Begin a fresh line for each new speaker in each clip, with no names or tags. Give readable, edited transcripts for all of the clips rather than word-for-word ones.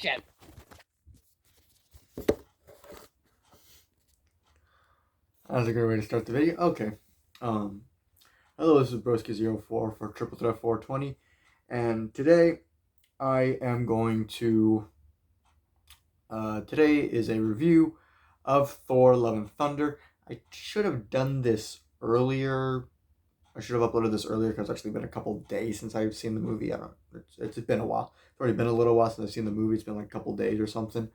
shit.
That's a great way to start the video. Okay. Hello, this is Broski04 for Triple Threat 420, and today I am going to. Today is a review of Thor Love and Thunder. I should have done this earlier. I should have uploaded this earlier because it's actually been a couple days since I've seen the movie. It's been a while. It's already been a little while since I've seen the movie. It's been like a couple days or something.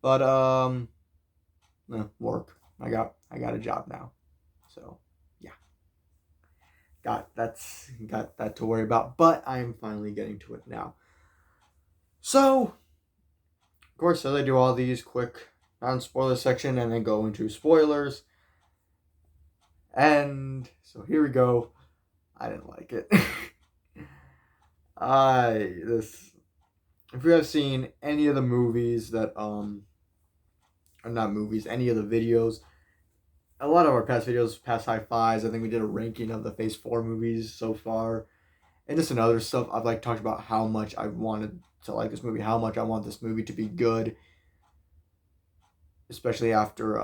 But work. I got a job now, so yeah, got that to worry about. But I am finally getting to it now. So, of course, as I do all these quick non-spoiler section and then go into spoilers, and so here we go. I didn't like it. If you have seen any of the movies that or not movies, any of the videos, a lot of our past videos, past high fives, I think we did a ranking of the Phase 4 movies so far. And just some other stuff, I've talked about how much I wanted to like this movie, how much I want this movie to be good. Especially after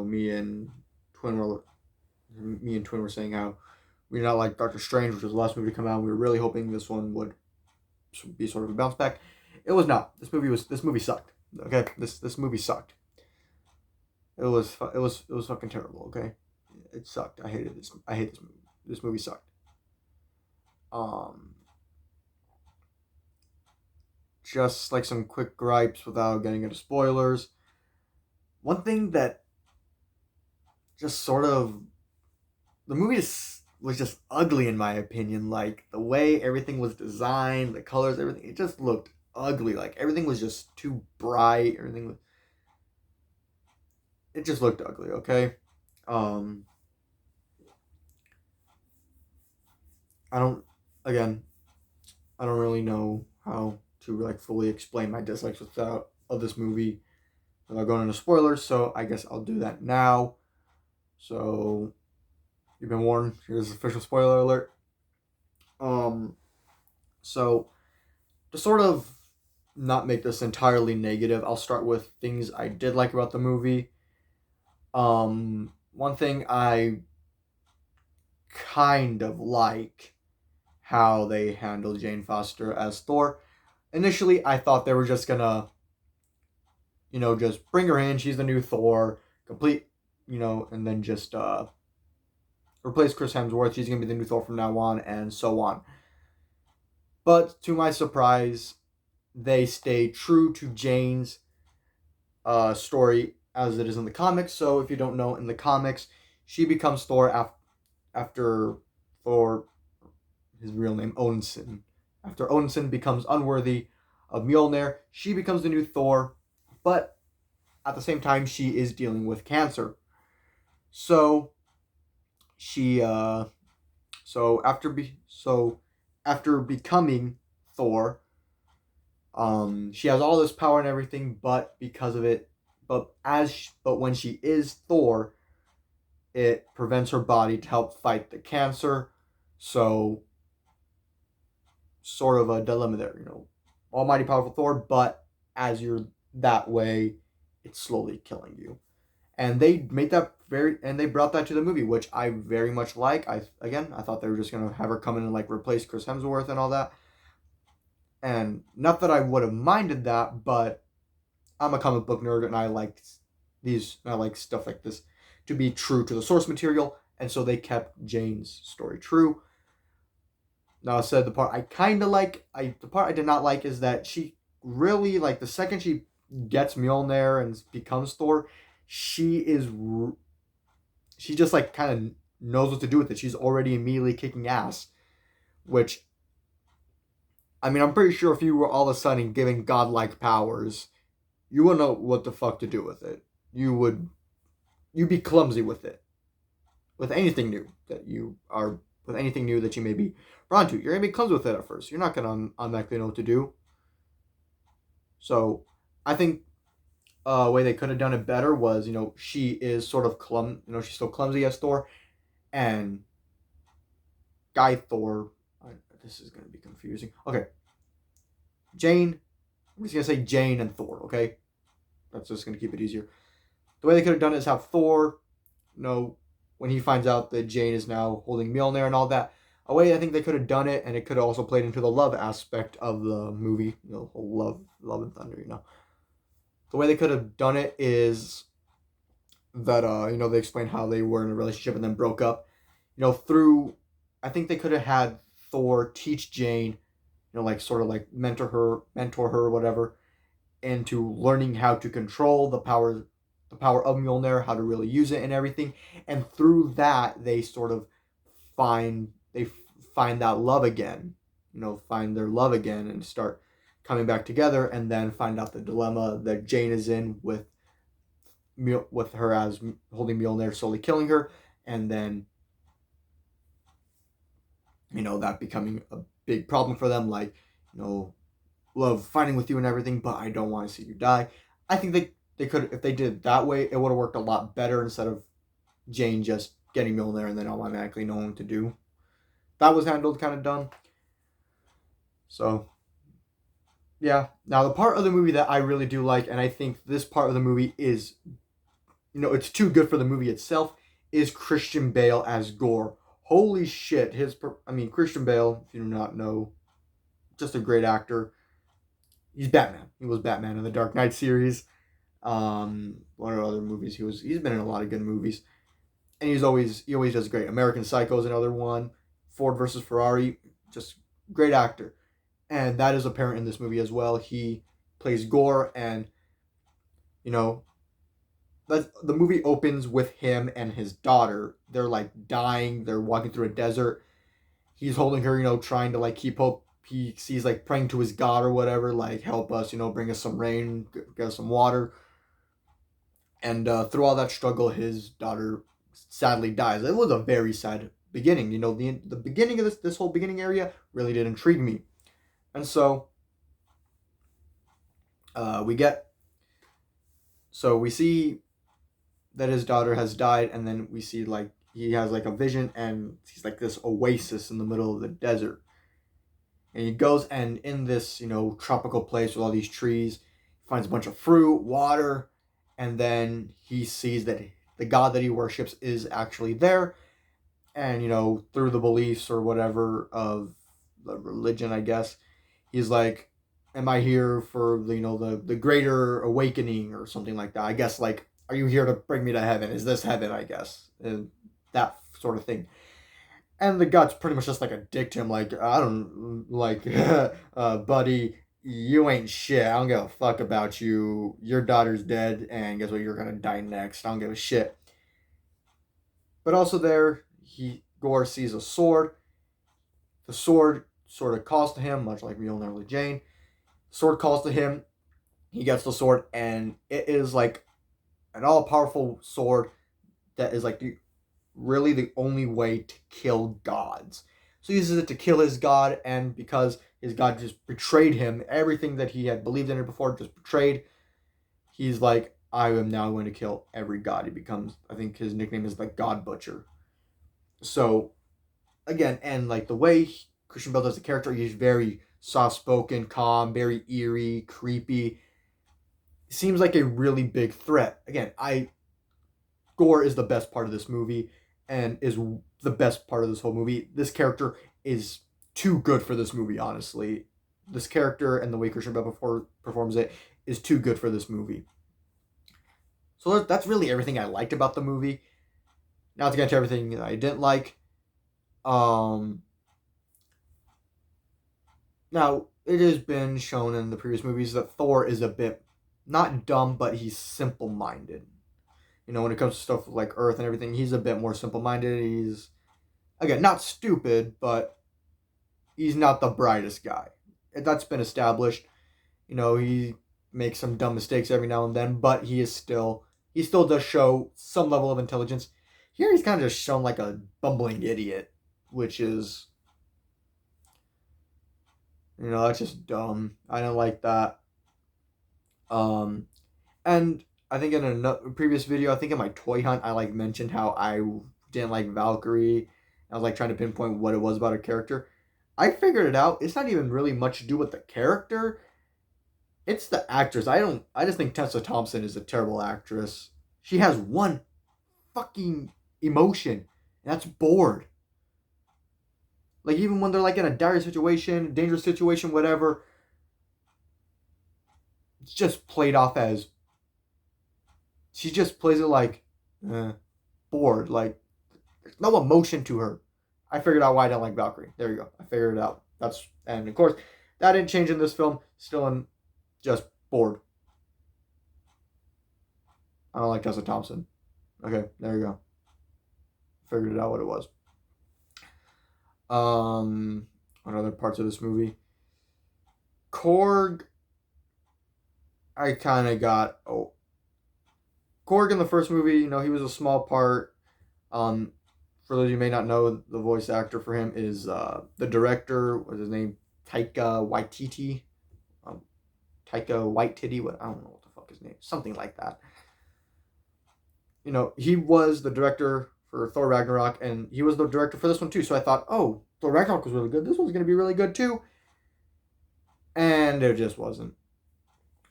me and Twin were saying how we did not like Doctor Strange, which was the last movie to come out, and we were really hoping this one would be sort of a bounce back. It was not. This movie sucked. Okay, this movie sucked. It was fucking terrible. Okay, it sucked. I hated this. I hate this movie. This movie sucked. Just like some quick gripes without getting into spoilers. One thing that just sort of the movie was just ugly in my opinion. Like the way everything was designed, the colors, everything, it just looked ugly. Like everything was just too bright. It just looked ugly. Okay. I don't really know how to like fully explain my dislikes of this movie without going into spoilers, so I guess I'll do that now. So you've been warned. Here's the official spoiler alert. So to sort of not make this entirely negative, I'll start with things I did like about the movie. One thing I kind of like how they handled Jane Foster as Thor. Initially, I thought they were just gonna, just bring her in. She's the new Thor, complete, and then just replace Chris Hemsworth. She's gonna be the new Thor from now on, and so on. But to my surprise, they stay true to Jane's story as it is in the comics. So if you don't know, in the comics, she becomes Thor after Thor, his real name, Odinson. After Odinson becomes unworthy of Mjolnir, she becomes the new Thor, but at the same time, she is dealing with cancer. So she, after becoming Thor, she has all this power and everything, but because of it, but when she is Thor, it prevents her body to help fight the cancer. So sort of a dilemma there, almighty powerful Thor, but as you're that way, it's slowly killing you. And they made that they brought that to the movie, which I very much like. I thought they were just gonna have her come in and like replace Chris Hemsworth and all that. And not that I would have minded that, but I'm a comic book nerd and I like stuff like this to be true to the source material, and so they kept Jane's story true. Now, I said the part I kind of like, the part I did not like is that she really, like, the second she gets Mjolnir and becomes Thor, she just, like, kind of knows what to do with it. She's already immediately kicking ass, which, I mean, I'm pretty sure if you were all of a sudden given godlike powers, you wouldn't know what the fuck to do with it. You'd be clumsy with it. With anything new that you may be brought to, you're gonna be clumsy with it at first. You're not gonna automatically know what to do. So, I think a way they could have done it better was, she is sort of she's still clumsy as Thor, and Guy Thor, I this is gonna be confusing. Okay, Jane. I'm just gonna say Jane and Thor. Okay, that's just gonna keep it easier. The way they could have done it is have Thor, when he finds out that Jane is now holding Mjolnir and all that. A way I think they could have done it, and it could have also played into the love aspect of the movie. Love and Thunder. The way they could have done it is that they explain how they were in a relationship and then broke up. Through I think they could have had Thor teach Jane, like sort of like mentor her, whatever, into learning how to control the power of Mjolnir, how to really use it and everything. And through that, they sort of find that love again, find their love again and start coming back together, and then find out the dilemma that Jane is in with her as holding Mjolnir, slowly killing her, and then that becoming a big problem for them, like, love fighting with you and everything, but I don't want to see you die. I think they could, if they did it that way, it would have worked a lot better instead of Jane just getting Mjolnir and then automatically knowing what to do. That was handled kind of dumb. So, yeah. Now, the part of the movie that I really do like, and I think this part of the movie is, it's too good for the movie itself, is Christian Bale as Gore. Holy shit. Christian Bale, if you do not know, just a great actor. He's Batman. He was Batman in the Dark Knight series. What are other movies? He's been in a lot of good movies. And he always does great. American Psycho is another one. Ford versus Ferrari, just great actor. And that is apparent in this movie as well. He plays Gore, and the movie opens with him and his daughter. They're like dying. They're walking through a desert. He's holding her, trying to like keep hope. He sees like praying to his God or whatever, like, help us, bring us some rain, get us some water. And through all that struggle, his daughter sadly dies. It was a very sad beginning. The beginning of this whole beginning area really did intrigue me. And so we see that his daughter has died, and then we see like he has like a vision, and he's like this oasis in the middle of the desert. And he goes, and in this, tropical place with all these trees, he finds a bunch of fruit, water, and then he sees that the God that he worships is actually there. And, through the beliefs or whatever of the religion, I guess, he's like, am I here for the greater awakening or something like that? I guess, like, are you here to bring me to heaven? Is this heaven, I guess? And that sort of thing. And the God's pretty much just like a dick to him, like, I don't, like, buddy, you ain't shit. I don't give a fuck about you. Your daughter's dead, and guess what? You're gonna die next. I don't give a shit. But also there, Gore sees a sword. The sword sort of calls to him, much like Mjolnir with Jane. The sword calls to him. He gets the sword, and it is like an all-powerful sword that is like really the only way to kill gods. So he uses it to kill his god, and because his god just betrayed him, everything that he had believed in it before just betrayed, he's like, I am now going to kill every god. He becomes, I think his nickname is like God Butcher. So, again, and like the way Christian Bale does the character, he's very soft-spoken, calm, very eerie, creepy. Seems like a really big threat. Again, Gore is the best part of this movie, and is the best part of this whole movie. This character is too good for this movie, honestly. This character and the way Christian Bale performs it is too good for this movie. So that's really everything I liked about the movie. Now to get to everything that I didn't like. Now, it has been shown in the previous movies that Thor is a bit, not dumb, but he's simple-minded. When it comes to stuff like Earth and everything, he's a bit more simple-minded. He's, again, not stupid, but he's not the brightest guy. That's been established. He makes some dumb mistakes every now and then, but he still does show some level of intelligence. Here he's kind of just shown like a bumbling idiot, which is, that's just dumb. I don't like that. And I think in a previous video, I think in my toy hunt, I like mentioned how I didn't like Valkyrie. I was like trying to pinpoint what it was about her character. I figured it out. It's not even really much to do with the character. It's the actress. I just think Tessa Thompson is a terrible actress. She has one fucking emotion, and that's bored. Like even when they're like in a dire situation, dangerous situation, whatever, it's just played off as she just plays it like bored. Like there's no emotion to her. I figured out why I don't like Valkyrie. There you go. I figured it out. And of course that didn't change in this film. Still in just bored. I don't like Tessa Thompson. Okay, there you go. Figured it out what it was. What other parts of this movie? Korg, I kind of got. Oh, Korg in the first movie, he was a small part. Um, for those of you who may not know, the voice actor for him is the director. What's his name? Taika Waititi. Um, Taika Waititi. What I don't know what the fuck his name. Something like that. He was the director for Thor Ragnarok, and he was the director for this one too. So I thought, oh, Thor Ragnarok was really good. This one's gonna be really good too. And it just wasn't.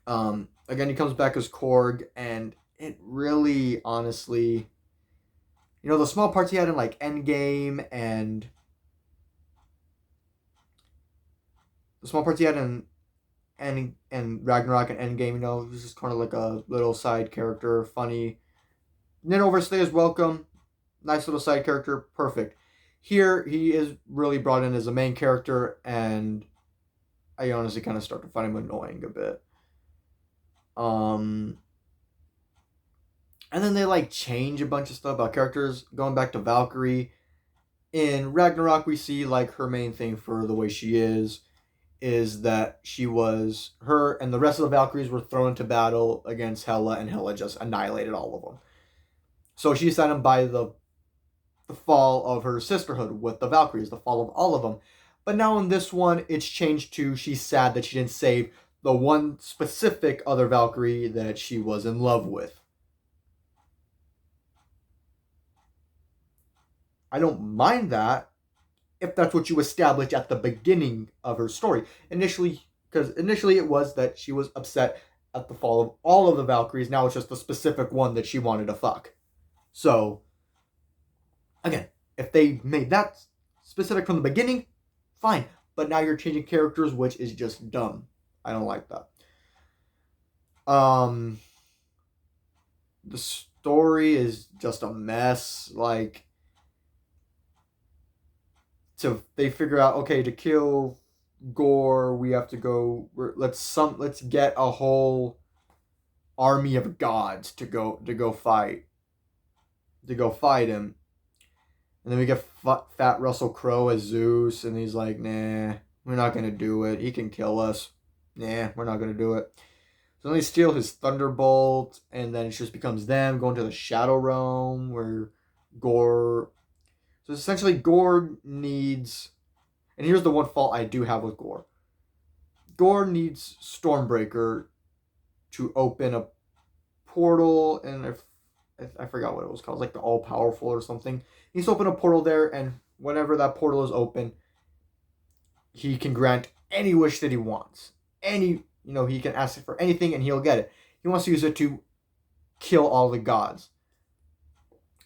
Again, he comes back as Korg, and it really, honestly, the small parts he had in like Endgame and the small parts he had in and Ragnarok and Endgame, he was just kind of like a little side character, funny. Didn't overstay his welcome. Nice little side character, perfect. Here, he is really brought in as a main character, and I honestly kind of start to find him annoying a bit. And then they like change a bunch of stuff about characters. Going back to Valkyrie, in Ragnarok, we see like her main thing for the way she is that her and the rest of the Valkyries were thrown into battle against Hela, and Hela just annihilated all of them. So she's saddened by the fall of her sisterhood with the Valkyries, the fall of all of them. But now in this one, it's changed to she's sad that she didn't save the one specific other Valkyrie that she was in love with. I don't mind that if that's what you establish at the beginning of her story. Because initially it was that she was upset at the fall of all of the Valkyries. Now it's just the specific one that she wanted to fuck. So, again, if they made that specific from the beginning, fine. But now you're changing characters, which is just dumb. I don't like that. The story is just a mess. Like, so they figure out, okay, to kill Gore, we have to go. Let's get a whole army of gods to go fight him. And then we get fat Russell Crowe as Zeus, and he's like, nah, we're not gonna do it. He can kill us. Nah, we're not gonna do it. So then they steal his Thunderbolt, and then it just becomes them going to the Shadow Realm where Gore. So essentially, Gore needs. And here's the one fault I do have with Gore. Gore needs Stormbreaker to open a portal, and I forgot what it was called, like the All Powerful or something. He needs to open a portal there, and whenever that portal is open, he can grant any wish that he wants. He can ask for anything, and he'll get it. He wants to use it to kill all the gods.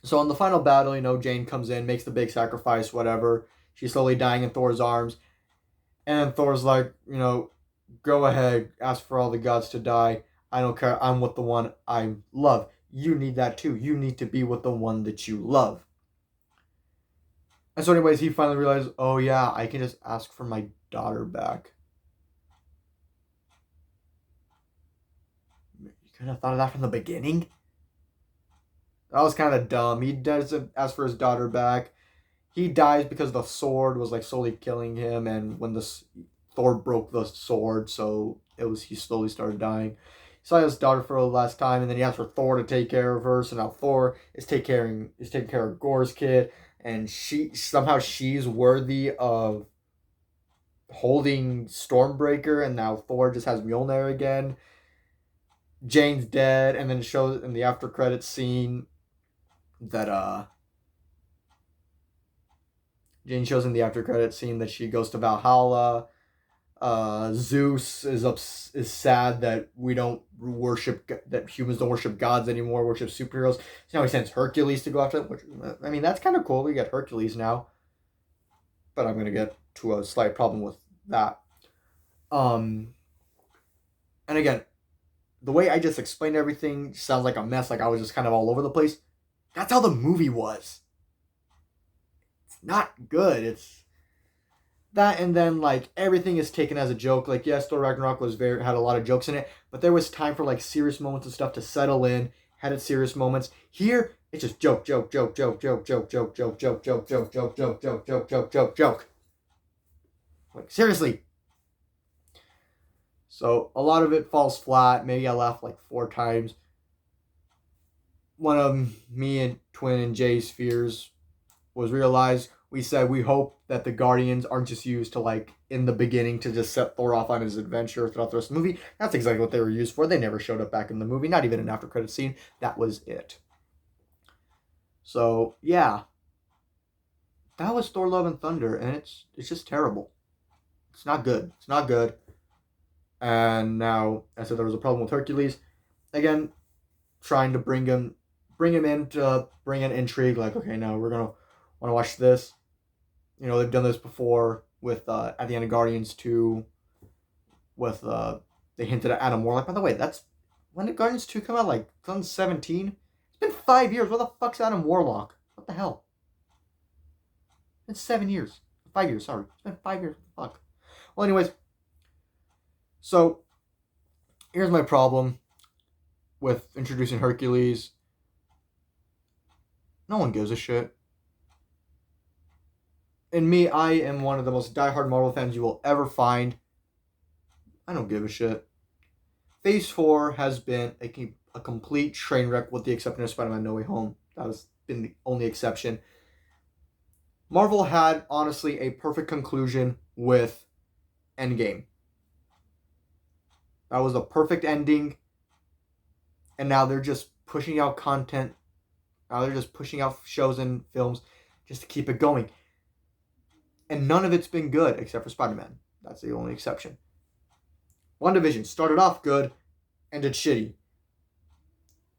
So in the final battle, Jane comes in, makes the big sacrifice, whatever. She's slowly dying in Thor's arms. And Thor's like, go ahead, ask for all the gods to die. I don't care. I'm with the one I love. You need that too. You need to be with the one that you love. And so anyways, he finally realized, oh yeah, I can just ask for my daughter back. You couldn't have thought of that from the beginning? That was kind of dumb. He doesn't ask for his daughter back. He dies because the sword was like slowly killing him, and when Thor broke the sword, so he slowly started dying. He saw his daughter for the last time, and then he asked for Thor to take care of her. So now Thor is taking care of Gore's kid, and she's worthy of holding Stormbreaker, and now Thor just has Mjolnir again. Jane's dead, and then it shows in the after credits scene that Jane shows in the after credit scene that she goes to Valhalla. Zeus is sad that we don't that humans don't worship gods anymore, worship superheroes. So now he sends Hercules to go after them, which, I mean, that's kind of cool. We get Hercules now, but I'm gonna get to a slight problem with that. And again, the way I just explained everything sounds like a mess, like I was just kind of all over the place. That's how the movie was. It's not good. It's that, and then like everything is taken as a joke. Like, yes, Thor Ragnarok had a lot of jokes in it, but there was time for like serious moments and stuff to settle in. Had its serious moments. Here, it's just joke, joke, joke, joke, joke, joke, joke, joke, joke, joke, joke, joke, joke, joke, joke, joke, joke, joke. Like, seriously. So a lot of it falls flat. Maybe I laughed like 4 times. One of me and Twin and Jay's fears was realized. We said we hope that the Guardians aren't just used to, like, in the beginning to just set Thor off on his adventure throughout the rest of the movie. That's exactly what they were used for. They never showed up back in the movie, not even an after credit scene. That was it. So, yeah. That was Thor Love and Thunder, and it's just terrible. It's not good. It's not good. And now, I said there was a problem with Hercules. Again, trying to bring him in to bring in intrigue. Like, okay, now we're gonna want to watch this. You know, they've done this before with at the end of Guardians 2 with they hinted at Adam Warlock. By the way, that's when did Guardians 2 come out? Like 2017? It's been 5 years. Where the fuck's Adam Warlock? What the hell? It's 7 years. 5 years, sorry. It's been 5 years. What the fuck? Well, anyways. So, here's my problem with introducing Hercules. No one gives a shit. And me, I am one of the most diehard Marvel fans you will ever find. I don't give a shit. Phase 4 has been a complete train wreck with the exception of Spider-Man No Way Home. That has been the only exception. Marvel had, honestly, a perfect conclusion with Endgame. That was a perfect ending. And now they're just pushing out content. Now they're just pushing out shows and films just to keep it going. And none of it's been good except for Spider-Man. That's the only exception. WandaVision started off good, ended shitty.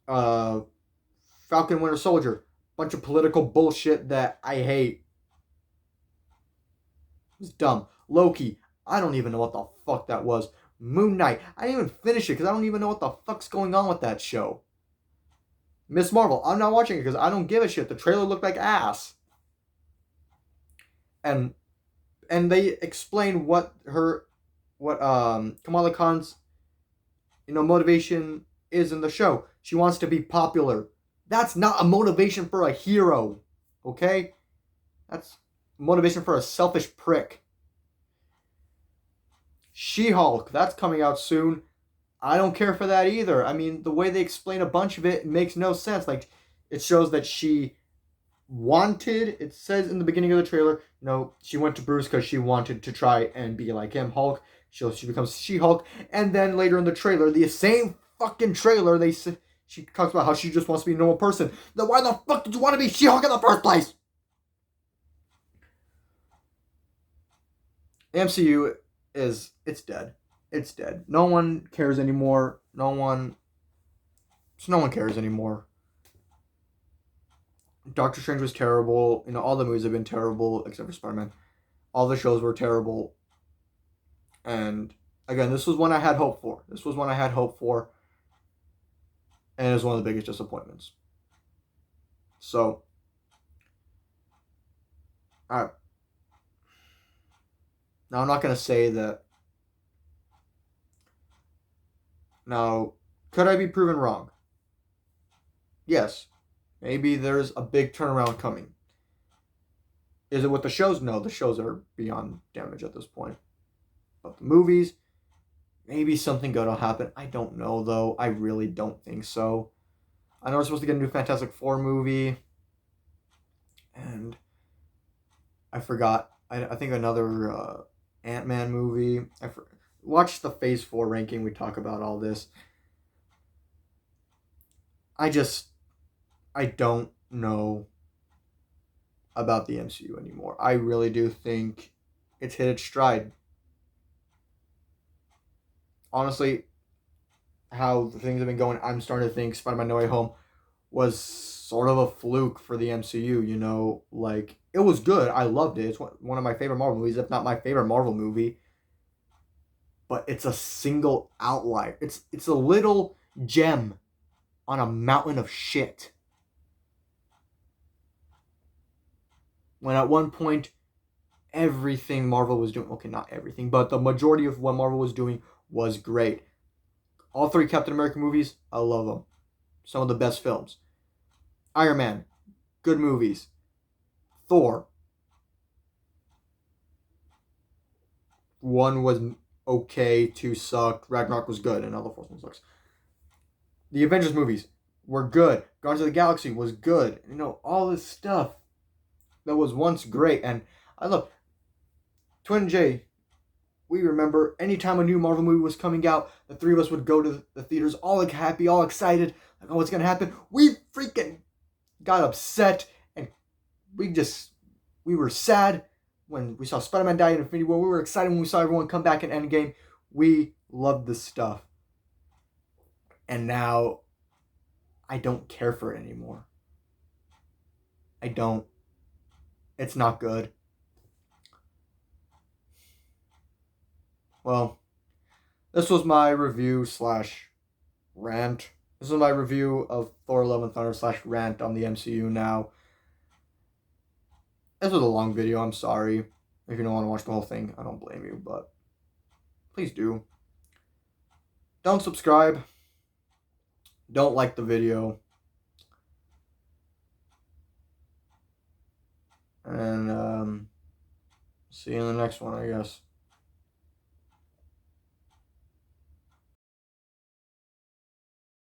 Falcon Winter Soldier, bunch of political bullshit that I hate. It was dumb. Loki, I don't even know what the fuck that was. Moon Knight, I didn't even finish it because I don't even know what the fuck's going on with that show. Miss Marvel, I'm not watching it because I don't give a shit. The trailer looked like ass. And they explain what Kamala Khan's motivation is in the show. She wants to be popular. That's not a motivation for a hero, okay? That's motivation for a selfish prick. She-Hulk, that's coming out soon. I don't care for that either. I mean, the way they explain a bunch of it makes no sense. Like, it shows that she wanted, it says in the beginning of the trailer, she went to Bruce because she wanted to try and be like him, Hulk. So she becomes She-Hulk. And then later in the trailer, the same fucking trailer, she talks about how she just wants to be a normal person. Then why the fuck did you want to be She-Hulk in the first place? The MCU it's dead. It's dead. No one cares anymore. No one cares anymore. Doctor Strange was terrible. All the movies have been terrible except for Spider-Man. All the shows were terrible. And again, this was one I had hope for. And it was one of the biggest disappointments. So, now I'm not going to say that. Now, could I be proven wrong? Yes. Maybe there's a big turnaround coming. Is it with the shows? No, the shows are beyond damage at this point. But the movies, maybe something good will happen. I don't know, though. I really don't think so. I know we're supposed to get a new Fantastic Four movie. And I forgot. I think another Ant-Man movie. Watch the Phase 4 ranking. We talk about all this. I don't know. about the MCU anymore. I really do think it's hit its stride. Honestly, how things have been going, I'm starting to think Spider-Man No Way Home was sort of a fluke for the MCU, you know? Like, it was good. I loved it. It's one of my favorite Marvel movies, if not my favorite Marvel movie. But it's a single outlier. It's a little gem on a mountain of shit. When at one point, everything Marvel was doing, okay, not everything, but the majority of what Marvel was doing was great. All three Captain America movies, I love them. Some of the best films. Iron Man, good movies. Thor, one was okay, two sucked. Ragnarok was good, and now the fourth one sucks. The Avengers movies were good. Guardians of the Galaxy was good. You know, all this stuff that was once great. And I love Twin J. We remember anytime a new Marvel movie was coming out, the three of us would go to the theaters all like happy, all excited, like, oh, what's gonna happen? We freaking got upset, and we were sad when we saw Spider-Man die in Infinity War. We were excited when we saw everyone come back in Endgame. We loved this stuff. And now I don't care for it anymore. I don't. It's not good. Well, this was my review slash rant. This is my review of Thor Love and Thunder slash rant on the MCU now. This was a long video, I'm sorry. If you don't want to watch the whole thing, I don't blame you, but please do. Don't subscribe. Don't like the video. And see you in the next one, I guess.